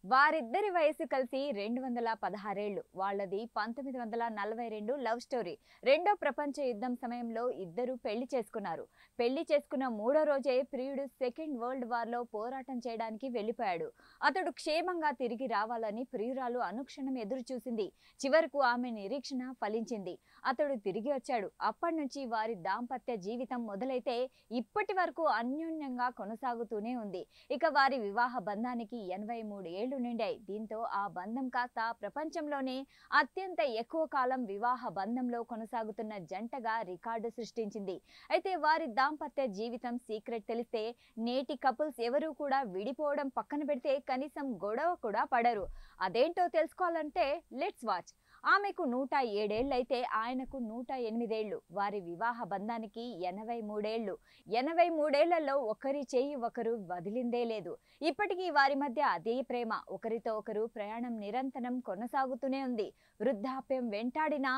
వారిద్దరి వయసు కలిసి 216 ఏళ్లు. వాళ్ళది 1942 లవ్ స్టోరీ. రెండో ప్రపంచ యుద్ధం సమయంలో ఇద్దరు పెళ్లి చేసుకున్నారు. పెళ్లి చేసుకున్న మూడో రోజే ప్రియుడు సెకండ్ వరల్డ్ వార్లో పోరాటం చేయడానికి వెళ్లిపోయాడు. అతడు క్షేమంగా తిరిగి రావాలని ప్రియురాలు అనుక్షణం ఎదురు చూసింది. చివరకు ఆమె నిరీక్షణ ఫలించింది. అతడు తిరిగి వచ్చాడు. అప్పటి నుంచి వారి దాంపత్య జీవితం మొదలైతే ఇప్పటి వరకు అన్యోన్యంగా కొనసాగుతూనే ఉంది. ఇక వారి వివాహ బంధానికి 83 ఏళ్లు నిండాయి. దీంతో ఆ బంధం కాస్త ప్రపంచంలోనే అత్యంత ఎక్కువ కాలం వివాహ బంధంలో కొనసాగుతున్న జంటగా రికార్డు సృష్టించింది. అయితే వారి దాంపత్య జీవితం సీక్రెట్ తెలిస్తే నేటి కపుల్స్ ఎవరూ కూడా విడిపోవడం పక్కన పెడితే కనీసం గొడవ కూడా పడరు. అదేంటో తెలుసుకోవాలంటే లెట్స్ వాచ్. ఆమెకు 107 ఏళ్లైతే ఆయనకు 108 ఏళ్లు. వారి వివాహ బంధానికి 83 ఏళ్లు. 83 ఏళ్లలో ఒకరి చేయి ఒకరు వదిలిందే లేదు. ఇప్పటికీ వారి మధ్య అదే ప్రేమ. ఒకరితో ఒకరు ప్రయాణం నిరంతరం కొనసాగుతూనే ఉంది. వృద్ధాప్యం వెంటాడినా,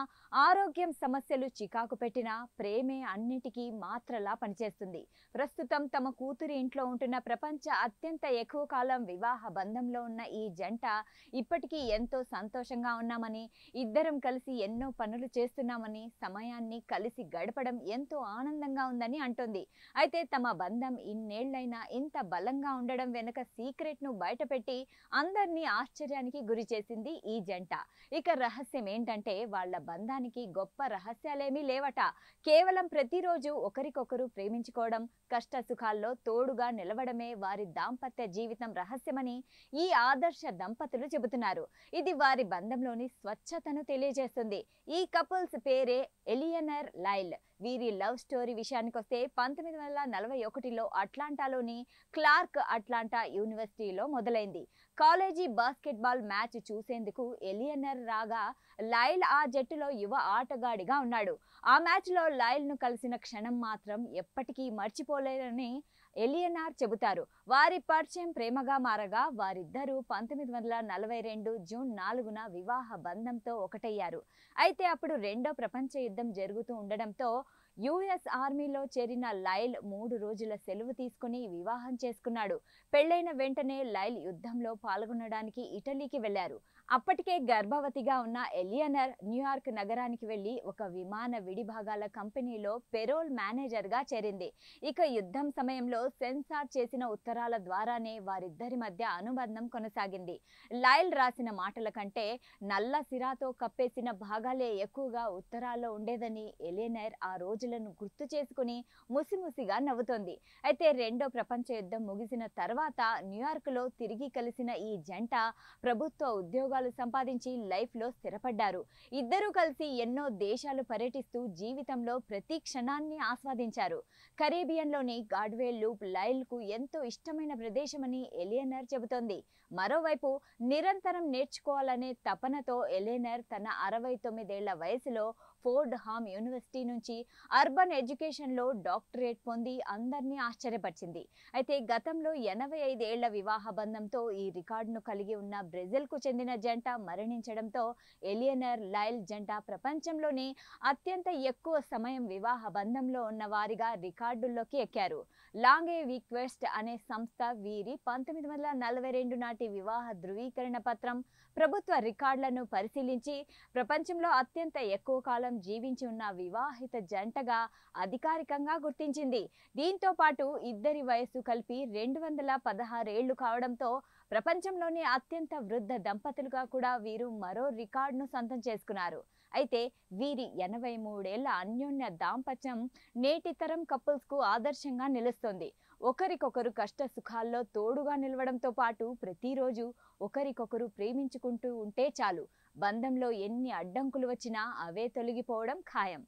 ఆరోగ్యం సమస్యలు చికాకు పెట్టినా ప్రేమే అన్నిటికీ మాత్రలా పనిచేస్తుంది. ప్రస్తుతం తమ కూతురి ఇంట్లో ఉంటున్న ప్రపంచ అత్యంత ఎక్కువ కాలం వివాహ బంధంలో ఉన్న ఈ జంట ఇప్పటికీ ఎంతో సంతోషంగా ఉన్నామని, ఇద్దరం కలిసి ఎన్నో పనులు చేస్తున్నామని, సమయాన్ని కలిసి గడపడం ఎంతో ఆనందంగా ఉందని అంటుంది. అయితే తమ బంధం ఇన్నేళ్లైనా ఇంత బలంగా ఉండడం వెనుక సీక్రెట్ ను బయటపెట్టి అందరినీ ఆశ్చర్యానికి గురి చేసింది ఈ జంట. ఇక రహస్యం ఏంటంటే వాళ్ళ బంధానికి గొప్ప రహస్యాలేమీ లేవట. కేవలం ప్రతిరోజు ఒకరికొకరు ప్రేమించుకోవడం, కష్ట సుఖాల్లో తోడుగా నిలవడమే వారి దాంపత్య జీవితం రహస్యమని ఈ ఆదర్శ దంపతులు చెబుతున్నారు. ఇది వారి బంధంలోని స్వచ్ఛతను తెలియజేస్తుంది. ఈ కపుల్స్ పేరే ఎలియనర్ లైల్. వీరి లవ్ స్టోరీ విషయానికొస్తే 1941లో అట్లాంటాలోని క్లార్క్ అట్లాంటా యూనివర్సిటీలో మొదలైంది. కాలేజీ బాస్కెట్బాల్ మ్యాచ్ చూసేందుకు ఎలియనర్ రాగా లైల్ ఆ జట్టులో యువ ఆటగాడిగా ఉన్నాడు. ఆ మ్యాచ్లో లైల్ను కలిసిన క్షణం మాత్రం ఎప్పటికీ మర్చిపోలేరని ఎలియనార్ చెబుతారు. వారి పరిచయం ప్రేమగా మారగా వారిద్దరూ 1942 జూన్ 4న వివాహ బంధంతో ఒకటయ్యారు. అయితే అప్పుడు రెండో ప్రపంచ యుద్ధం జరుగుతూ ఉండడంతో యుఎస్ ఆర్మీలో చేరిన లైల్ 3 రోజుల సెలవు తీసుకుని వివాహం చేసుకున్నాడు. పెళ్లైన వెంటనే లైల్ యుద్ధంలో పాల్గొనడానికి ఇటలీకి వెళ్లారు. అప్పటికే గర్భవతిగా ఉన్న ఎలియనర్ న్యూయార్క్ నగరానికి వెళ్లి ఒక విమాన విడిభాగాల కంపెనీలో పెరోల్ మేనేజర్గా చేరింది. ఇక యుద్ధం సమయంలో సెన్సార్ చేసిన ఉత్తరాల ద్వారానే వారిద్దరి మధ్య అనుబంధం కొనసాగింది. లైల్ రాసిన మాటల కంటే నల్ల సిరాతో కప్పేసిన భాగాలే ఎక్కువగా ఉత్తరాల్లో ఉండేదని ఎలియనర్ ఆ రోజులను గుర్తు చేసుకుని ముసిముసిగా నవ్వుతోంది. అయితే రెండో ప్రపంచ యుద్ధం ముగిసిన తర్వాత న్యూయార్క్లో తిరిగి కలిసిన ఈ జంట ప్రభుత్వ ఉద్యోగాలు సంపాదించి లైఫ్లో స్థిరపడ్డారు. ఇద్దరూ కలిసి ఎన్నో దేశాలు పర్యటిస్తూ జీవితంలో ప్రతి క్షణాన్ని ఆస్వాదించారు. కరేబియన్లోని గాడ్వే లూప్ లైల్కు ఎంతో ఇష్టమైన ప్రదేశమని ఎలియనర్ చెబుతోంది. మరోవైపు నిరంతరం నేర్చుకోవాలనే తపనతో ఎలియనర్ తన 69 ఏళ్ల వయసులో ఫోర్డ్ హామ్ యూనివర్సిటీ నుంచి అర్బన్ ఎడ్యుకేషన్లో డాక్టరేట్ పొంది అందరినీ ఆశ్చర్యపరిచింది. అయితే గతంలో 85 ఏళ్ల వివాహ బంధంతో ఈ రికార్డును కలిగి ఉన్న బ్రెజిల్కు చెందిన జంట మరణించడంతో ఎలియనర్ లైల్ జంట ప్రపంచంలోనే అత్యంత ఎక్కువ సమయం వివాహ బంధంలో ఉన్న వారిగా రికార్డుల్లోకి ఎక్కారు. లాంగే వీక్వెస్ట్ అనే సంస్థ వీరి 1942 నాటి వివాహ ధృవీకరణ పత్రం, ప్రభుత్వ రికార్డులను పరిశీలించి ప్రపంచంలో అత్యంత ఎక్కువ కాలం జీవించి ఉన్న వివాహిత జంటగా అధికారికంగా గుర్తించింది. దీంతో పాటు ఇద్దరి వయసు కలిపి 216 ఏళ్లు కావడంతో ప్రపంచంలోనే అత్యంత వృద్ధ దంపతులుగా కూడా వీరు మరో రికార్డును సొంతం చేసుకున్నారు. అయితే వీరి 83 ఏళ్ల అన్యోన్య దాంపత్యం నేటి తరం కపుల్స్కు ఆదర్శంగా నిలుస్తోంది. ఒకరికొకరు కష్ట సుఖాల్లో తోడుగా నిలవడంతో పాటు ప్రతిరోజు ఒకరికొకరు ప్రేమించుకుంటూ ఉంటే చాలు. బంధంలో ఎన్ని అడ్డంకులు వచ్చినా అవే తొలగిపోవడం ఖాయం.